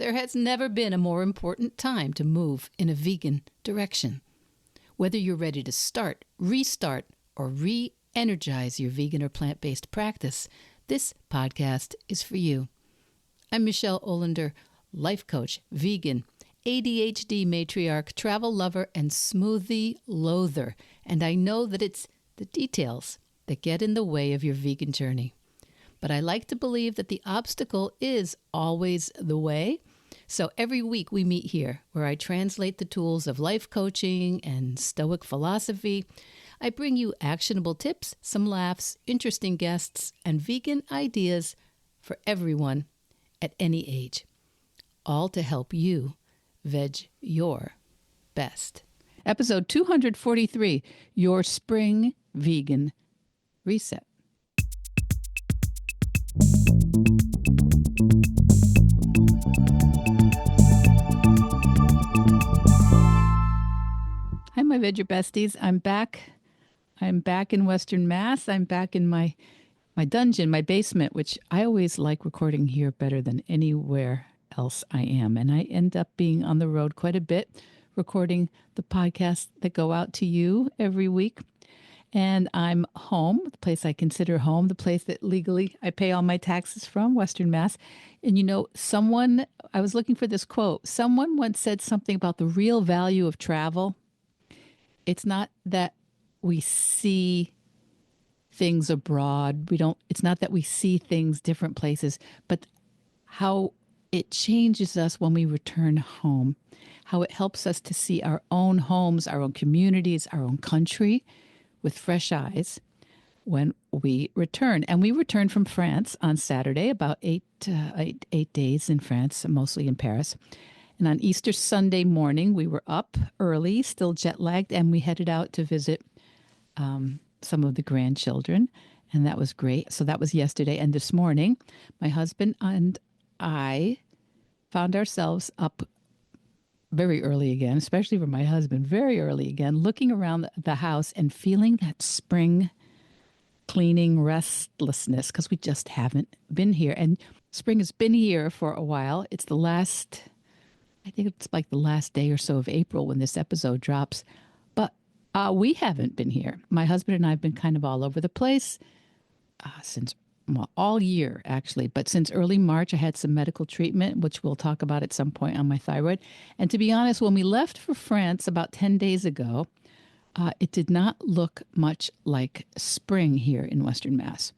There has never been a more important time to move in a vegan direction. Whether you're ready to start, restart, or re-energize your vegan or plant-based practice, this podcast is for you. I'm Michelle Olander, life coach, vegan, ADHD matriarch, travel lover, and smoothie loather. And I know that it's the details that get in the way of your vegan journey. But I like to believe that the obstacle is always the way. So every week we meet here where I translate the tools of life coaching and Stoic philosophy. I bring you actionable tips, some laughs, interesting guests, and vegan ideas for everyone at any age. All to help you veg your best. Episode 243, Your Spring Vegan Reset. Hi, my veg your besties. I'm back. I'm back in Western Mass. I'm back in my dungeon, my basement, which I always like recording here better than anywhere else I am. And I end up being on the road quite a bit, recording the podcasts that go out to you every week. And I'm home, the place I consider home, the place that legally I pay all my taxes from, Western Mass. And you know, I was looking for this quote. Someone once said something about the real value of travel. It's not that we see things abroad. It's not that we see things different places, but how it changes us when we return home, how it helps us to see our own homes, our own communities, our own country with fresh eyes when we return. And we returned from France on Saturday, about eight days in France, mostly in Paris. And on Easter Sunday morning, we were up early, still jet lagged, and we headed out to visit some of the grandchildren. And that was great. So that was yesterday. And this morning, my husband and I found ourselves up very early again, especially for my husband, very early again, looking around the house and feeling that spring cleaning restlessness because we just haven't been here. And spring has been here for a while. I think it's like the last day or so of April when this episode drops. But we haven't been here. My husband and I have been kind of all over the place since all year, actually. But since early March, I had some medical treatment, which we'll talk about at some point on my thyroid. And to be honest, when we left for France about 10 days ago, it did not look much like spring here in Western Mass.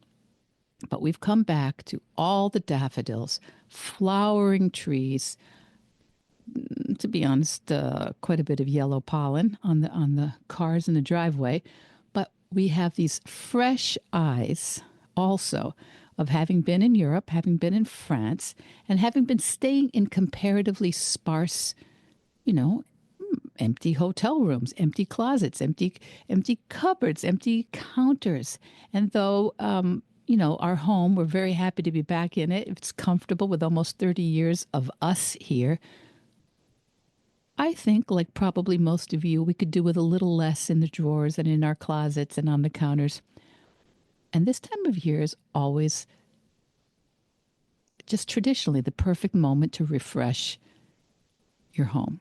But we've come back to all the daffodils, flowering trees, to be honest, quite a bit of yellow pollen on the cars in the driveway. But we have these fresh eyes also of having been in Europe, having been in France, and having been staying in comparatively sparse, empty hotel rooms, empty closets, empty cupboards, empty counters. And though, our home, we're very happy to be back in it. It's comfortable with almost 30 years of us here. I think, like probably most of you, we could do with a little less in the drawers and in our closets and on the counters. And this time of year is always just traditionally the perfect moment to refresh your home.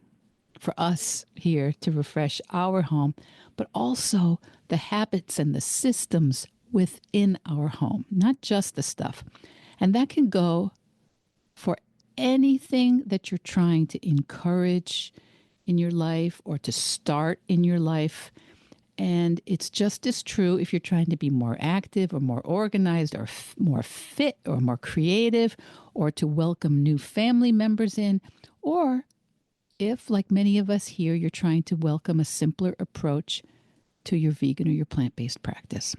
For us here to refresh our home, but also the habits and the systems within our home, not just the stuff. And that can go for anything that you're trying to encourage in your life or to start in your life. And it's just as true if you're trying to be more active or more organized or more fit or more creative or to welcome new family members in, or if, like many of us here, you're trying to welcome a simpler approach to your vegan or your plant-based practice.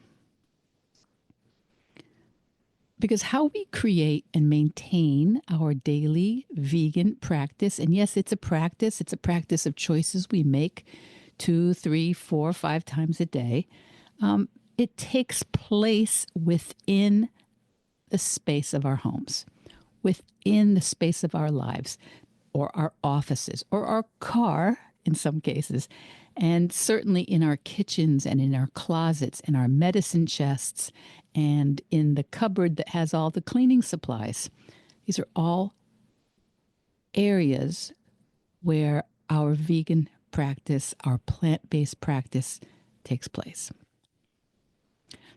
Because how we create and maintain our daily vegan practice, and yes, it's a practice of choices we make 2, 3, 4, 5 times a day. It takes place within the space of our homes, within the space of our lives, or our offices, or our car in some cases, and certainly in our kitchens and in our closets and our medicine chests and in the cupboard that has all the cleaning supplies. These are all areas where our vegan practice, our plant-based practice takes place.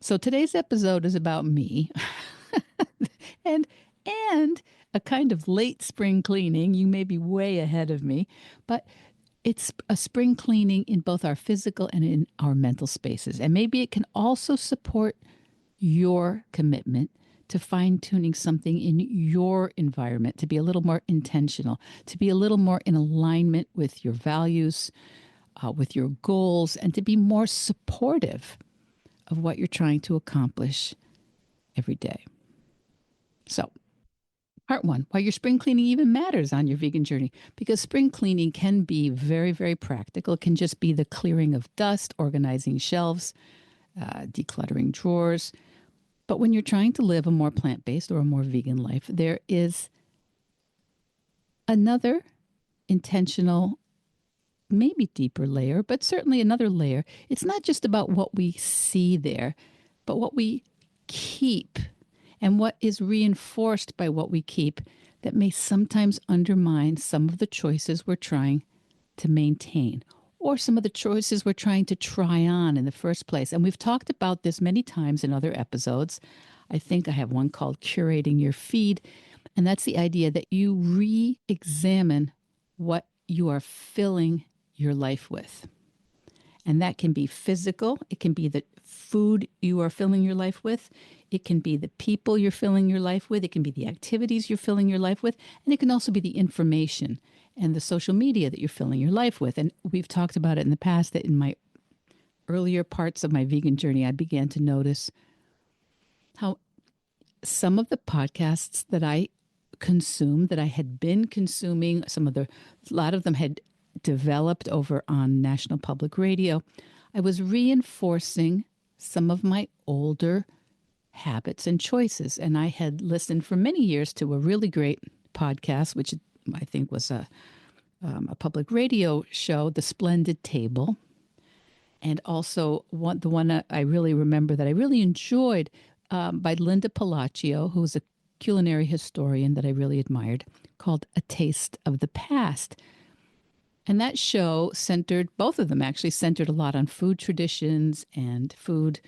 So today's episode is about me and and a kind of late spring cleaning. You may be way ahead of me, but it's a spring cleaning in both our physical and in our mental spaces. And maybe it can also support your commitment to fine tuning something in your environment, to be a little more intentional, to be a little more in alignment with your values, with your goals, and to be more supportive of what you're trying to accomplish every day. So, part one, why your spring cleaning even matters on your vegan journey. Because spring cleaning can be very, very practical. It can just be the clearing of dust, organizing shelves, decluttering drawers. But when you're trying to live a more plant-based or a more vegan life, there is another intentional, maybe deeper layer, but certainly another layer. It's not just about what we see there, but what we keep and what is reinforced by what we keep that may sometimes undermine some of the choices we're trying to maintain or some of the choices we're trying to try on in the first place. And we've talked about this many times in other episodes. I think I have one called Curating Your Feed, and that's the idea that you re-examine what you are filling your life with. And that can be physical. It can be the food you are filling your life with. It can be the people you're filling your life with. It can be the activities you're filling your life with. And it can also be the information and the social media that you're filling your life with. And we've talked about it in the past that in my earlier parts of my vegan journey, I began to notice how some of the podcasts that I consumed, that I had been consuming, a lot of them had developed over on National Public Radio, I was reinforcing some of my older habits and choices. And I had listened for many years to a really great podcast, which I think was a public radio show, The Splendid Table. And also the one I really remember that I really enjoyed by Linda Palacio, who's a culinary historian that I really admired, called A Taste of the Past. And that show both of them actually centered a lot on food traditions and food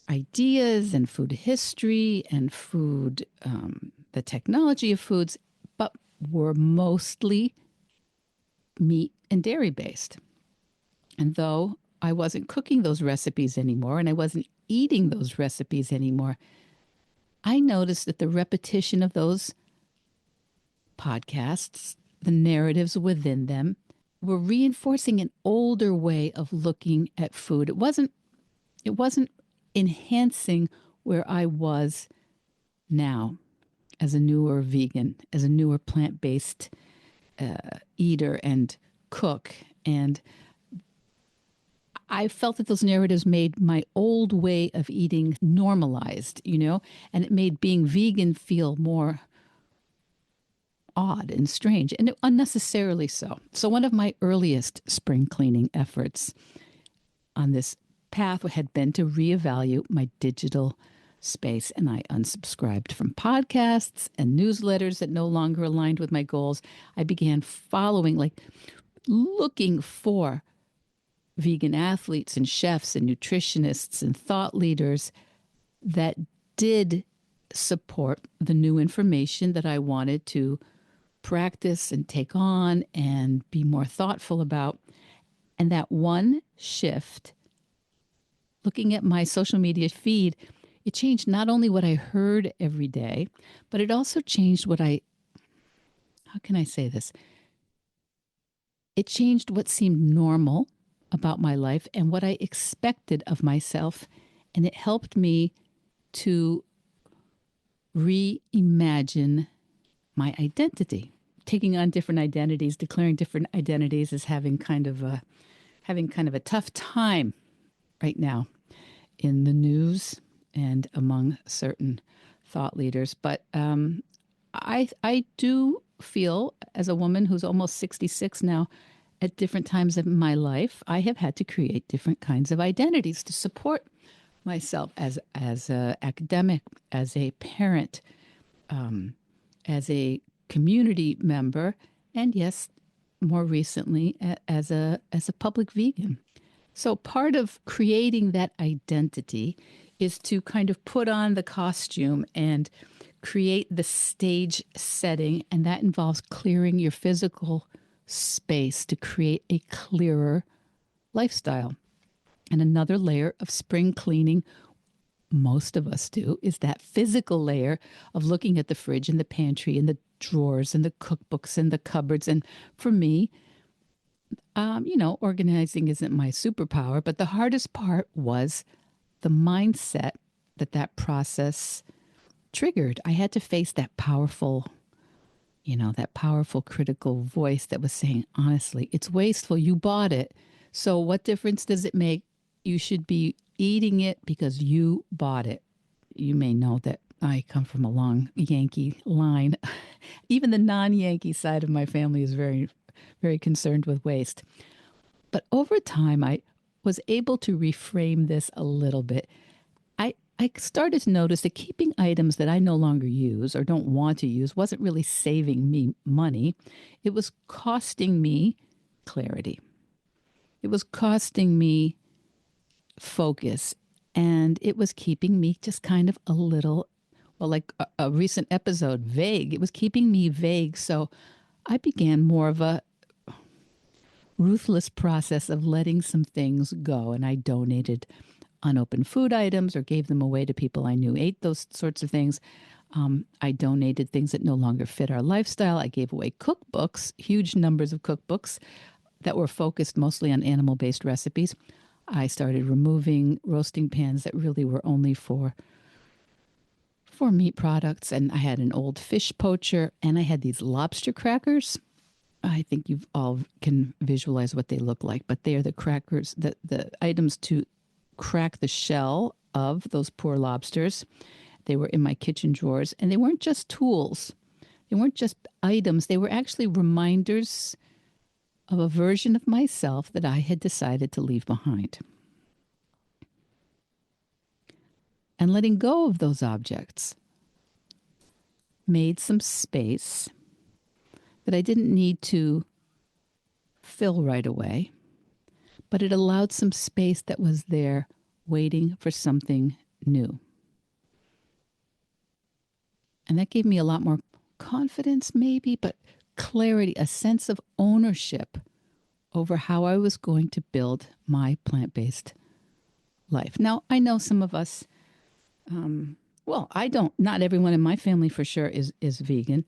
ideas and food history and food, the technology of foods, but were mostly meat and dairy based. And though I wasn't cooking those recipes anymore and I wasn't eating those recipes anymore, I noticed that the repetition of those podcasts, the narratives within them, were reinforcing an older way of looking at food. It wasn't enhancing where I was now as a newer vegan, as a newer plant-based eater and cook. And I felt that those narratives made my old way of eating normalized, and it made being vegan feel more odd and strange, and unnecessarily so. So one of my earliest spring cleaning efforts on this path had been to reevaluate my digital space, and I unsubscribed from podcasts and newsletters that no longer aligned with my goals. I began looking for vegan athletes and chefs and nutritionists and thought leaders that did support the new information that I wanted to practice and take on and be more thoughtful about. And that one shift, looking at my social media feed, it changed not only what I heard every day, but it also changed how can I say this? It changed what seemed normal about my life and what I expected of myself. And it helped me to reimagine my identity, taking on different identities, declaring different identities as having kind of a tough time right now in the news and among certain thought leaders. But I do feel, as a woman who's almost 66 now, at different times of my life, I have had to create different kinds of identities to support myself as an academic, as a parent, as a community member, and yes, more recently as a public vegan. So part of creating that identity is to kind of put on the costume and create the stage setting, and that involves clearing your physical space to create a clearer lifestyle. And another layer of spring cleaning, most of us do, is that physical layer of looking at the fridge and the pantry and the drawers and the cookbooks and the cupboards. And for me, organizing isn't my superpower, but the hardest part was the mindset that process triggered. I had to face that powerful critical voice that was saying, honestly, it's wasteful. You bought it. So what difference does it make? You should be eating it because you bought it. You may know that I come from a long Yankee line. Even the non-Yankee side of my family is very, very concerned with waste. But over time, I was able to reframe this a little bit. I started to notice that keeping items that I no longer use or don't want to use wasn't really saving me money. It was costing me clarity. It was costing me focus. And it was keeping me just kind of a little, well, like a recent episode, vague. It was keeping me vague. So I began more of a ruthless process of letting some things go. And I donated unopened food items or gave them away to people I knew ate those sorts of things. I donated things that no longer fit our lifestyle. I gave away cookbooks, huge numbers of cookbooks that were focused mostly on animal-based recipes. I started removing roasting pans that really were only for meat products. And I had an old fish poacher, and I had these lobster crackers. I think you all can visualize what they look like, but they are the crackers, the items to crack the shell of those poor lobsters. They were in my kitchen drawers, and they weren't just tools. They weren't just items. They were actually reminders of a version of myself that I had decided to leave behind. And letting go of those objects made some space that I didn't need to fill right away, but it allowed some space that was there waiting for something new. And that gave me a lot more confidence, maybe, but clarity, a sense of ownership over how I was going to build my plant-based life. Now, I know some of us, not everyone in my family for sure is vegan,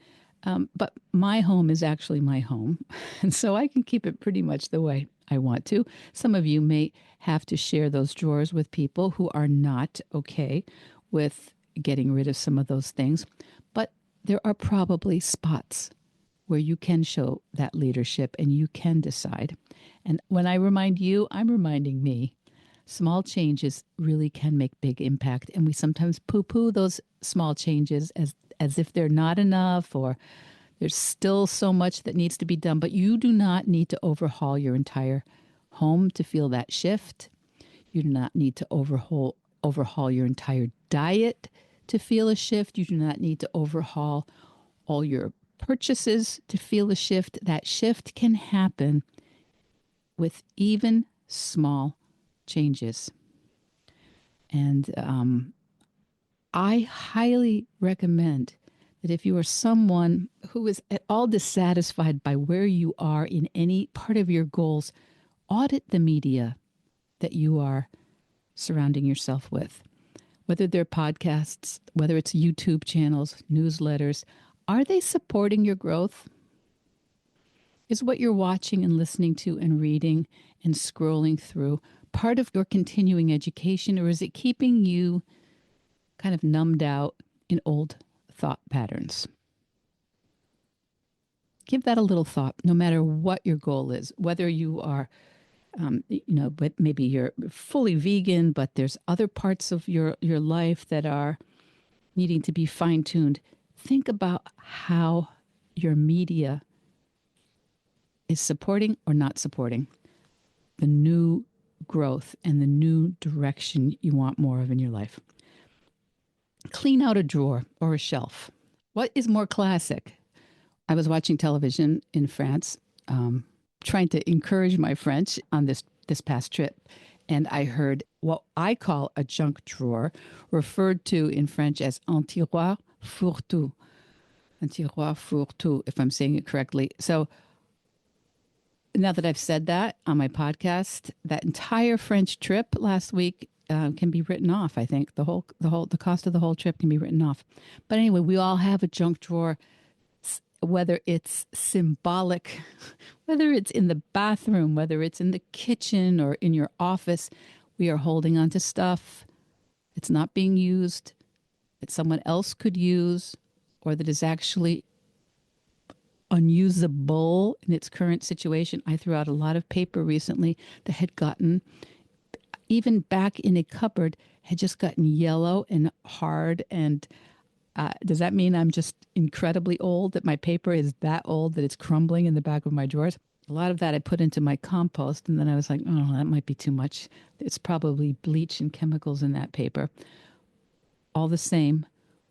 but my home is actually my home. And so I can keep it pretty much the way I want to. Some of you may have to share those drawers with people who are not okay with getting rid of some of those things. But there are probably spots where you can show that leadership and you can decide. And when I remind you, I'm reminding me. Small changes really can make big impact. And we sometimes poo-poo those small changes as if they're not enough or there's still so much that needs to be done. But you do not need to overhaul your entire home to feel that shift. You do not need to overhaul your entire diet to feel a shift. You do not need to overhaul all your purchases to feel a shift. That shift can happen with even small changes. And I highly recommend that if you are someone who is at all dissatisfied by where you are in any part of your goals, audit the media that you are surrounding yourself with. Whether they're podcasts, whether it's YouTube channels, newsletters, are they supporting your growth? Is what you're watching and listening to and reading and scrolling through part of your continuing education, or is it keeping you kind of numbed out in old thought patterns? Give that a little thought, no matter what your goal is, whether you are, but maybe you're fully vegan, but there's other parts of your life that are needing to be fine-tuned. Think about how your media is supporting or not supporting the new growth and the new direction you want more of in your life. Clean out a drawer or a shelf. What is more classic? I was watching television in France, trying to encourage my French on this past trip, and I heard what I call a junk drawer, referred to in French as un tiroir fourre-tout. Un tiroir fourre-tout, if I'm saying it correctly. So now that I've said that on my podcast, that entire French trip last week can be written off. I think the cost of the whole trip can be written off. But anyway, we all have a junk drawer, whether it's symbolic, whether it's in the bathroom, whether it's in the kitchen or in your office. We are holding on to stuff. It's not being used, that someone else could use, or that is actually unusable in its current situation. I threw out a lot of paper recently that had gotten, even back in a cupboard, had just gotten yellow and hard. And does that mean I'm just incredibly old, that my paper is that old that it's crumbling in the back of my drawers? A lot of that I put into my compost, and then I was like, oh, that might be too much. It's probably bleach and chemicals in that paper. All the same,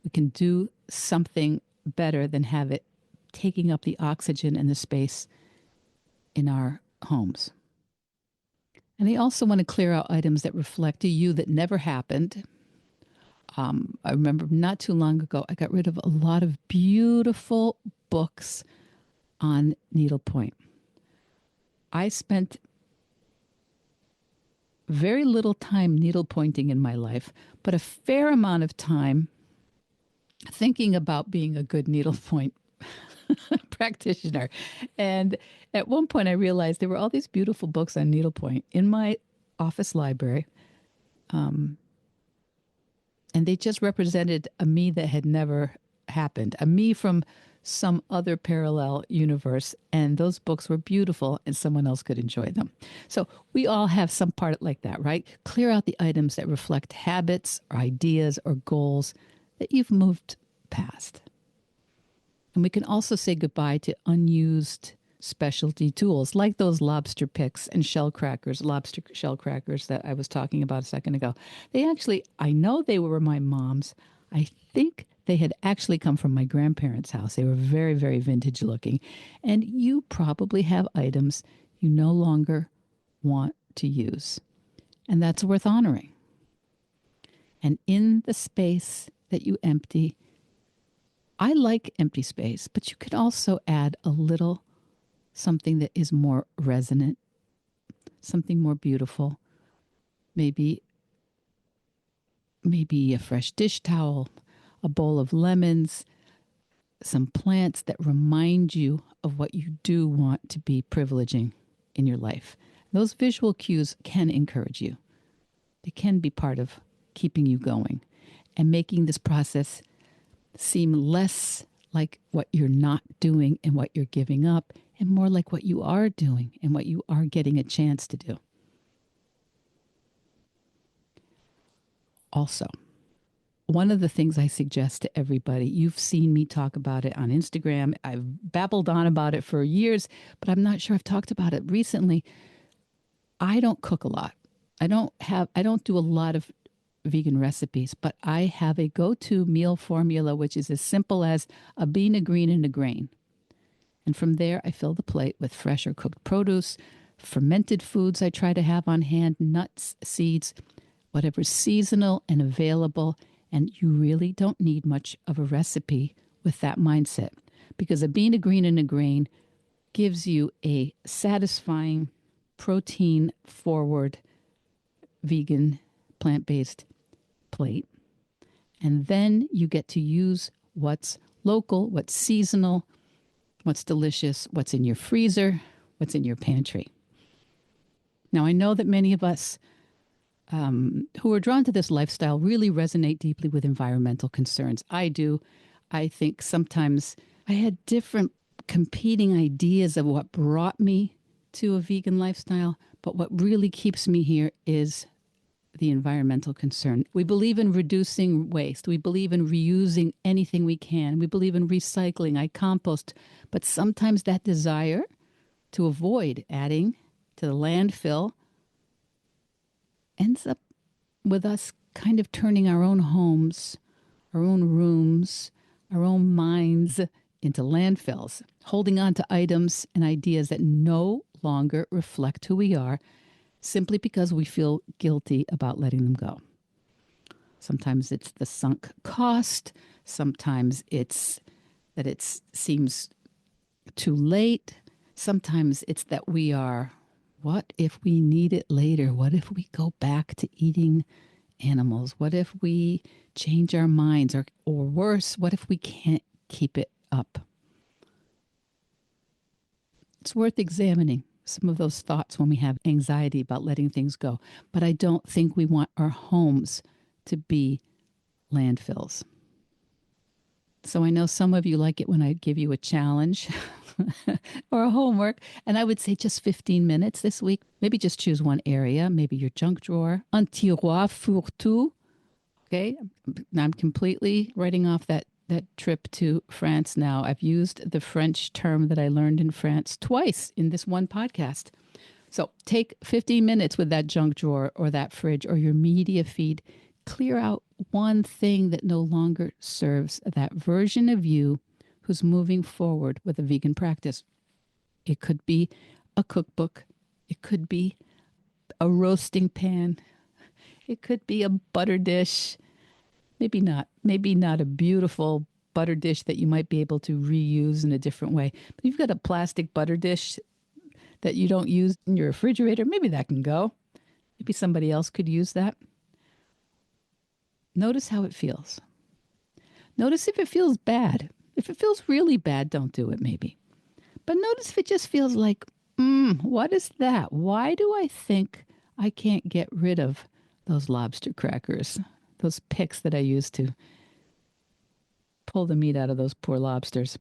we can do something better than have it taking up the oxygen and the space in our homes. And I also want to clear out items that reflect a you that never happened. I remember not too long ago, I got rid of a lot of beautiful books on needlepoint. I spent very little time needlepointing in my life, but a fair amount of time thinking about being a good needlepoint practitioner. And at one point I realized there were all these beautiful books on needlepoint in my office library. And they just represented a me that had never happened, a me from some other parallel universe. And those books were beautiful and someone else could enjoy them. So we all have some part like that, right? Clear out the items that reflect habits or ideas or goals that you've moved past. And we can also say goodbye to unused specialty tools like those lobster picks and shell crackers, lobster shell crackers that I was talking about a second ago. They actually, I know they were my mom's. I think they had actually come from my grandparents' house. They were very, very vintage looking. And you probably have items you no longer want to use. And that's worth honoring. And in the space that you empty, I like empty space, but you could also add a little something that is more resonant, something more beautiful. Maybe a fresh dish towel, a bowl of lemons, some plants that remind you of what you do want to be privileging in your life. Those visual cues can encourage you. They can be part of keeping you going and making this process seem less like what you're not doing and what you're giving up, and more like what you are doing and what you are getting a chance to do. Also, one of the things I suggest to everybody, you've seen me talk about it on Instagram. I've babbled on about it for years, but I'm not sure I've talked about it recently. I don't cook a lot. I don't do a lot of vegan recipes, but I have a go-to meal formula, which is as simple as a bean, a green, and a grain. And from there, I fill the plate with fresh or cooked produce, fermented foods I try to have on hand, nuts, seeds, whatever's seasonal and available. And you really don't need much of a recipe with that mindset, because a bean, a green, and a grain gives you a satisfying, protein-forward, vegan, plant-based plate. And then you get to use what's local, what's seasonal, what's delicious, what's in your freezer, what's in your pantry. Now, I know that many of us who are drawn to this lifestyle really resonate deeply with environmental concerns. I do. I think sometimes I had different competing ideas of what brought me to a vegan lifestyle, but what really keeps me here is the environmental concern. We believe in reducing waste. We believe in reusing anything we can. We believe in recycling. I compost. But sometimes that desire to avoid adding to the landfill ends up with us kind of turning our own homes, our own rooms, our own minds into landfills, holding on to items and ideas that no longer reflect who we are simply because we feel guilty about letting them go. Sometimes it's the sunk cost. Sometimes it's that it seems too late. Sometimes it's that we are, what if we need it later? What if we go back to eating animals? What if we change our minds? Or worse, what if we can't keep it up? It's worth examining some of those thoughts when we have anxiety about letting things go. But I don't think we want our homes to be landfills. So I know some of you like it when I give you a challenge or a homework. And I would say just 15 minutes this week. Maybe just choose one area, maybe your junk drawer. Un tiroir fourre-tout. Okay. Now I'm completely writing off that trip to France now. I've used the French term that I learned in France twice in this one podcast. So take 15 minutes with that junk drawer or that fridge or your media feed. Clear out one thing that no longer serves that version of you who's moving forward with a vegan practice. It could be a cookbook. It could be a roasting pan. It could be a butter dish. Maybe not a beautiful butter dish that you might be able to reuse in a different way. But you've got a plastic butter dish that you don't use in your refrigerator. Maybe that can go. Maybe somebody else could use that. Notice how it feels. Notice if it feels bad. If it feels really bad, don't do it maybe. But notice if it just feels like, what is that? Why do I think I can't get rid of those lobster crackers, those picks that I used to pull the meat out of those poor lobsters?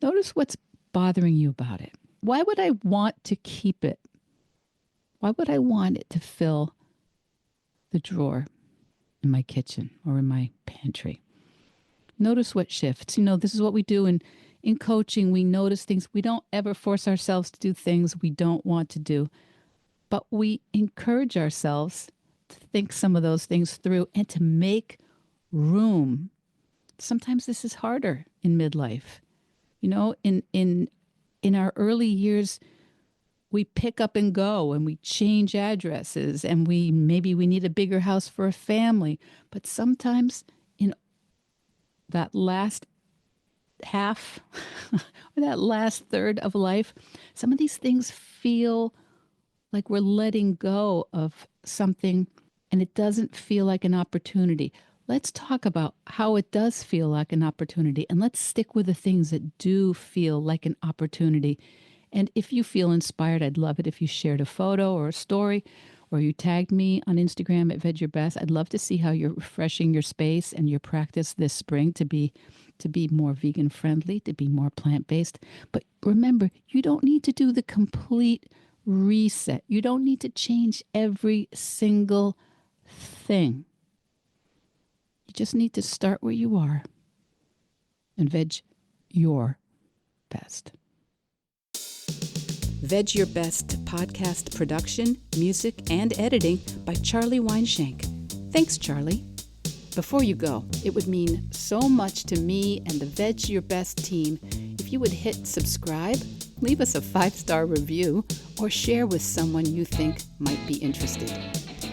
Notice what's bothering you about it. Why would I want to keep it? Why would I want it to fill the drawer in my kitchen or in my pantry? Notice what shifts. This is what we do in coaching. We notice things. We don't ever force ourselves to do things we don't want to do, but we encourage ourselves to think some of those things through and to make room. Sometimes this is harder in midlife. In our early years, we pick up and go and we change addresses and maybe we need a bigger house for a family. But sometimes in that last half or that last third of life, some of these things feel like we're letting go of something and it doesn't feel like an opportunity. Let's talk about how it does feel like an opportunity, and let's stick with the things that do feel like an opportunity. And if you feel inspired, I'd love it if you shared a photo or a story, or you tagged me on Instagram at VYBP. I'd love to see how you're refreshing your space and your practice this spring to be more vegan friendly, to be more plant-based. But remember, you don't need to do the complete reset. You don't need to change every single thing. You just need to start where you are and veg your best. Veg Your Best podcast production, music, and editing by Charlie Weinshank. Thanks, Charlie. Before you go, it would mean so much to me and the Veg Your Best team if you would hit subscribe, leave us a 5-star review, or share with someone you think might be interested.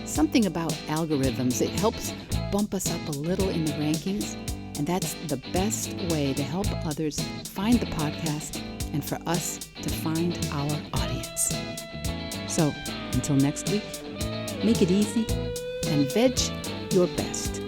Something about algorithms, it helps bump us up a little in the rankings, and that's the best way to help others find the podcast and for us to find our audience. So, until next week, make it easy and veg your best.